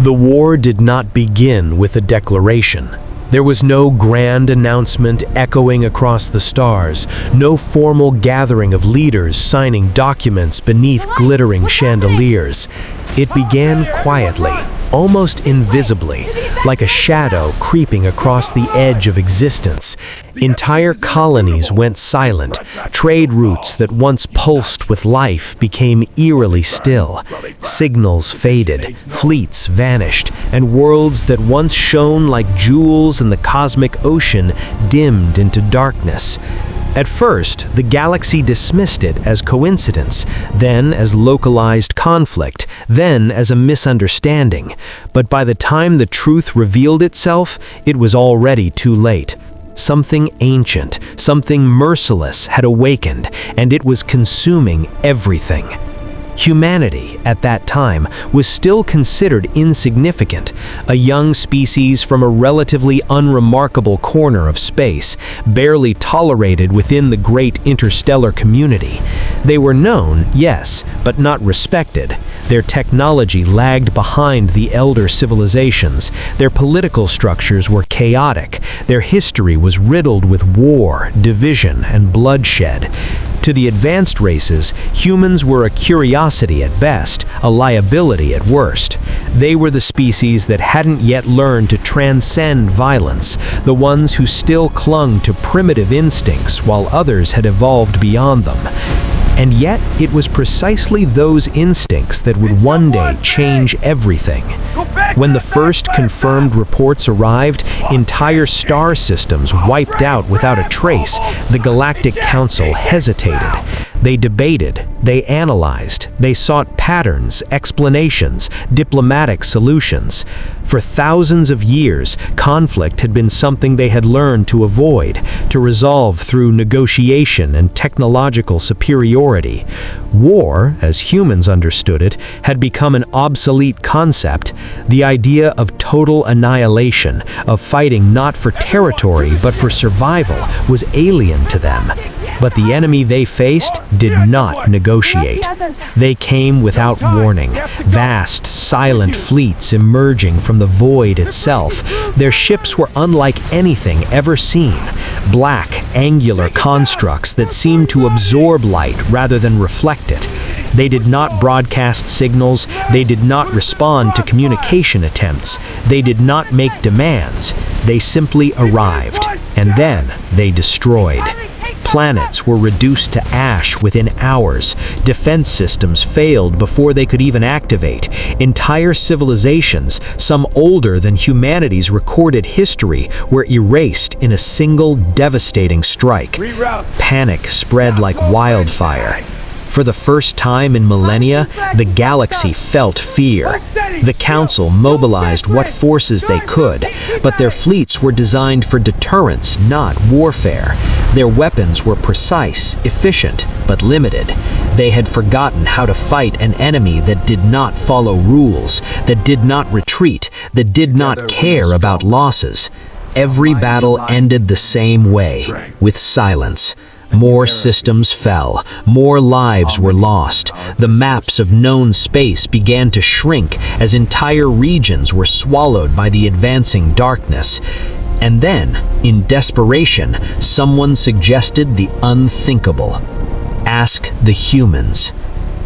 The war did not begin with a declaration. There was no grand announcement echoing across the stars, no formal gathering of leaders signing documents beneath glittering chandeliers. It began quietly, almost invisibly, like a shadow creeping across the edge of existence. Entire colonies went silent. Trade routes that once pulsed with life became eerily still. Signals faded, fleets vanished, and worlds that once shone like jewels in the cosmic ocean dimmed into darkness. At first, the galaxy dismissed it as coincidence, then as localized conflict, then as a misunderstanding. But by the time the truth revealed itself, it was already too late. Something ancient, something merciless had awakened, and it was consuming everything. Humanity, at that time, was still considered insignificant, a young species from a relatively unremarkable corner of space, barely tolerated within the great interstellar community. They were known, yes, but not respected. Their technology lagged behind the elder civilizations. Their political structures were chaotic. Their history was riddled with war, division, and bloodshed. To the advanced races, humans were a curiosity at best, a liability at worst. They were the species that hadn't yet learned to transcend violence, the ones who still clung to primitive instincts while others had evolved beyond them. And yet, it was precisely those instincts that would one day change everything. When the first confirmed reports arrived, entire star systems wiped out without a trace. The Galactic Council hesitated. They debated, they analyzed, they sought patterns, explanations, diplomatic solutions. For thousands of years, conflict had been something they had learned to avoid, to resolve through negotiation and technological superiority. War, as humans understood it, had become an obsolete concept. The idea of total annihilation, of fighting not for territory but for survival, was alien to them. But the enemy they faced did not negotiate. They came without warning, vast, silent fleets emerging from the void itself. Their ships were unlike anything ever seen, black, angular constructs that seemed to absorb light rather than reflect it. They did not broadcast signals, they did not respond to communication attempts, they did not make demands. They simply arrived, and then they destroyed. Planets were reduced to ash within hours. Defense systems failed before they could even activate. Entire civilizations, some older than humanity's recorded history, were erased in a single devastating strike. Panic spread like wildfire. For the first time in millennia, the galaxy felt fear. The Council mobilized what forces they could, but their fleets were designed for deterrence, not warfare. Their weapons were precise, efficient, but limited. They had forgotten how to fight an enemy that did not follow rules, that did not retreat, that did not care about losses. Every battle ended the same way, with silence. More systems fell, more lives were lost. The maps of known space began to shrink as entire regions were swallowed by the advancing darkness. And then, in desperation, someone suggested the unthinkable. Ask the humans.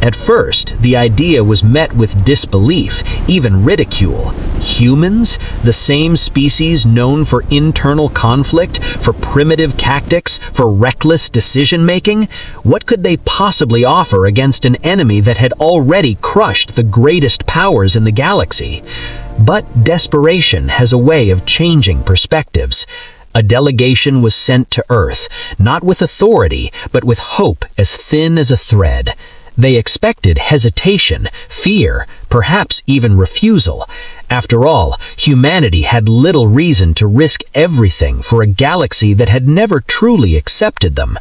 At first, the idea was met with disbelief, even ridicule. Humans? The same species known for internal conflict, for primitive tactics, for reckless decision-making? What could they possibly offer against an enemy that had already crushed the greatest powers in the galaxy? But desperation has a way of changing perspectives. A delegation was sent to Earth, not with authority, but with hope as thin as a thread. They expected hesitation, fear, perhaps even refusal. After all, humanity had little reason to risk everything for a galaxy that had never truly accepted them.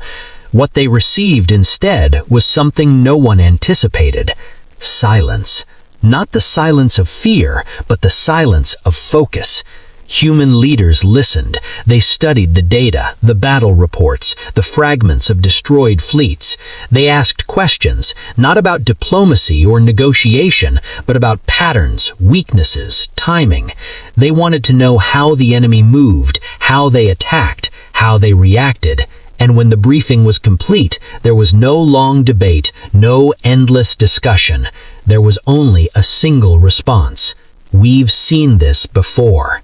What they received instead was something no one anticipated: silence. Not the silence of fear, but the silence of focus. Human leaders listened. They studied the data, the battle reports, the fragments of destroyed fleets. They asked questions, not about diplomacy or negotiation, but about patterns, weaknesses, timing. They wanted to know how the enemy moved, how they attacked, how they reacted. And when the briefing was complete, there was no long debate, no endless discussion. There was only a single response. We've seen this before.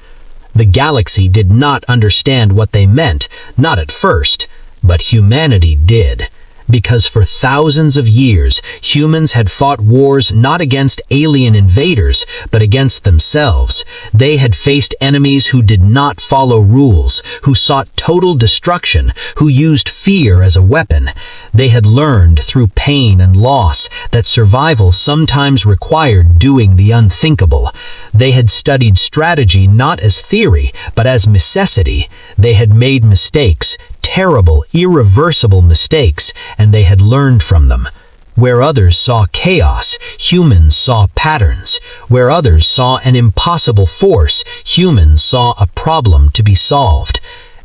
The galaxy did not understand what they meant, not at first, but humanity did. Because for thousands of years, humans had fought wars not against alien invaders, but against themselves. They had faced enemies who did not follow rules, who sought total destruction, who used fear as a weapon. They had learned through pain and loss that survival sometimes required doing the unthinkable. They had studied strategy not as theory, but as necessity. They had made mistakes, terrible, irreversible mistakes, and they had learned from them. Where others saw chaos, humans saw patterns. Where others saw an impossible force, humans saw a problem to be solved.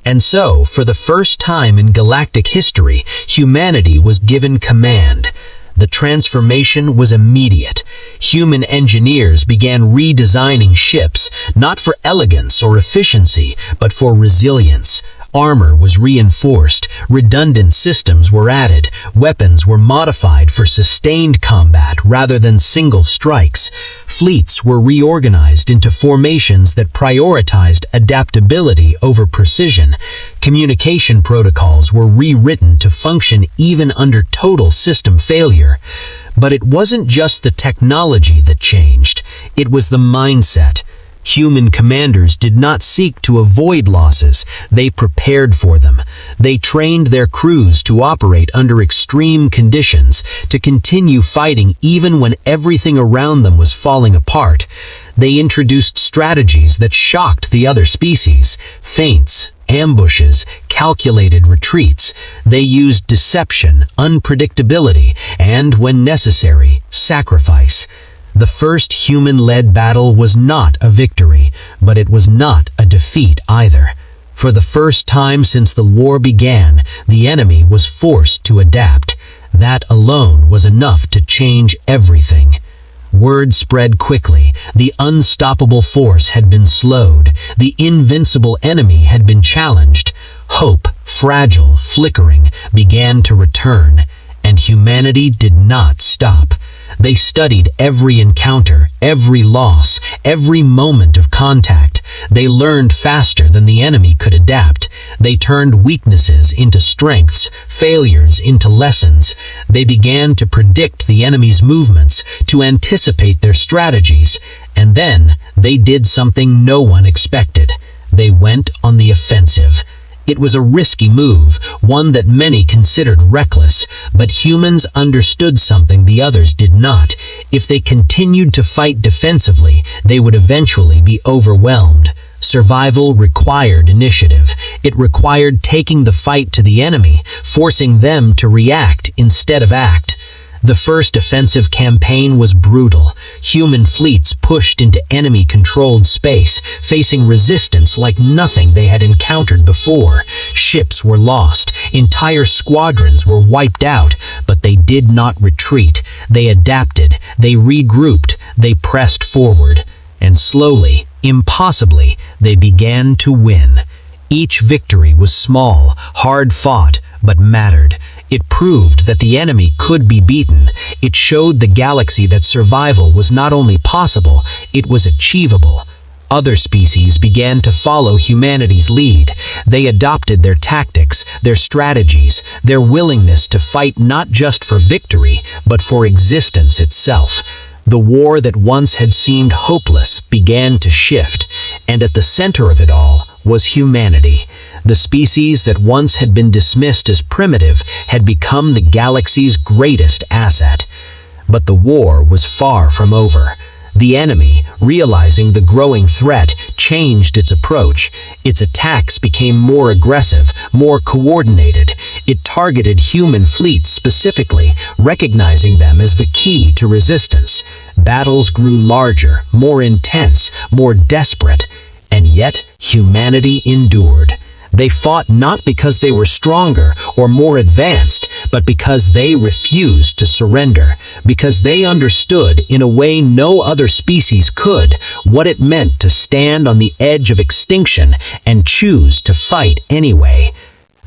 And so, for the first time in galactic history, humanity was given command. The transformation was immediate. Human engineers began redesigning ships, not for elegance or efficiency, but for resilience. Armor was reinforced, redundant systems were added, weapons were modified for sustained combat rather than single strikes. Fleets were reorganized into formations that prioritized adaptability over precision. Communication protocols were rewritten to function even under total system failure. But it wasn't just the technology that changed, it was the mindset. Human commanders did not seek to avoid losses, they prepared for them. They trained their crews to operate under extreme conditions, to continue fighting even when everything around them was falling apart. They introduced strategies that shocked the other species: feints, ambushes, calculated retreats. They used deception, unpredictability, and, when necessary, sacrifice. The first human-led battle was not a victory, but it was not a defeat either. For the first time since the war began, the enemy was forced to adapt. That alone was enough to change everything. Word spread quickly. The unstoppable force had been slowed. The invincible enemy had been challenged. Hope, fragile, flickering, began to return. And humanity did not stop. They studied every encounter, every loss, every moment of contact. They learned faster than the enemy could adapt. They turned weaknesses into strengths, failures into lessons. They began to predict the enemy's movements, to anticipate their strategies. And then they did something no one expected. They went on the offensive. It was a risky move, one that many considered reckless, but humans understood something the others did not. If they continued to fight defensively, they would eventually be overwhelmed. Survival required initiative. It required taking the fight to the enemy, forcing them to react instead of act. The first offensive campaign was brutal. Human fleets pushed into enemy-controlled space, facing resistance like nothing they had encountered before. Ships were lost, entire squadrons were wiped out, but they did not retreat. They adapted, they regrouped, they pressed forward. And slowly, impossibly, they began to win. Each victory was small, hard-fought, but mattered. It proved that the enemy could be beaten. It showed the galaxy that survival was not only possible, it was achievable. Other species began to follow humanity's lead. They adopted their tactics, their strategies, their willingness to fight not just for victory, but for existence itself. The war that once had seemed hopeless began to shift, and at the center of it all was humanity. The species that once had been dismissed as primitive had become the galaxy's greatest asset. But the war was far from over. The enemy, realizing the growing threat, changed its approach. Its attacks became more aggressive, more coordinated. It targeted human fleets specifically, recognizing them as the key to resistance. Battles grew larger, more intense, more desperate. And yet, humanity endured. They fought not because they were stronger or more advanced, but because they refused to surrender, because they understood, in a way no other species could, what it meant to stand on the edge of extinction and choose to fight anyway.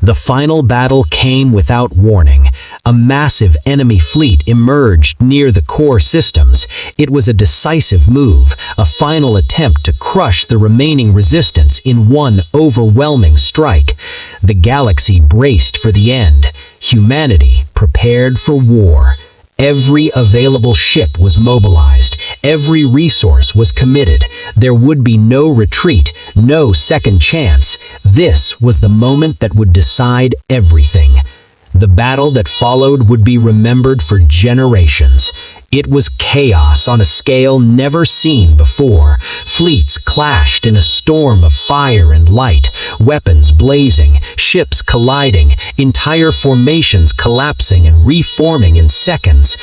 The final battle came without warning. A massive enemy fleet emerged near the core systems. It was a decisive move, a final attempt to crush the remaining resistance in one overwhelming strike. The galaxy braced for the end. Humanity prepared for war. Every available ship was mobilized. Every resource was committed. There would be no retreat, no second chance. This was the moment that would decide everything. The battle that followed would be remembered for generations. It was chaos on a scale never seen before. Fleets clashed in a storm of fire and light, weapons blazing, ships colliding, entire formations collapsing and reforming in seconds.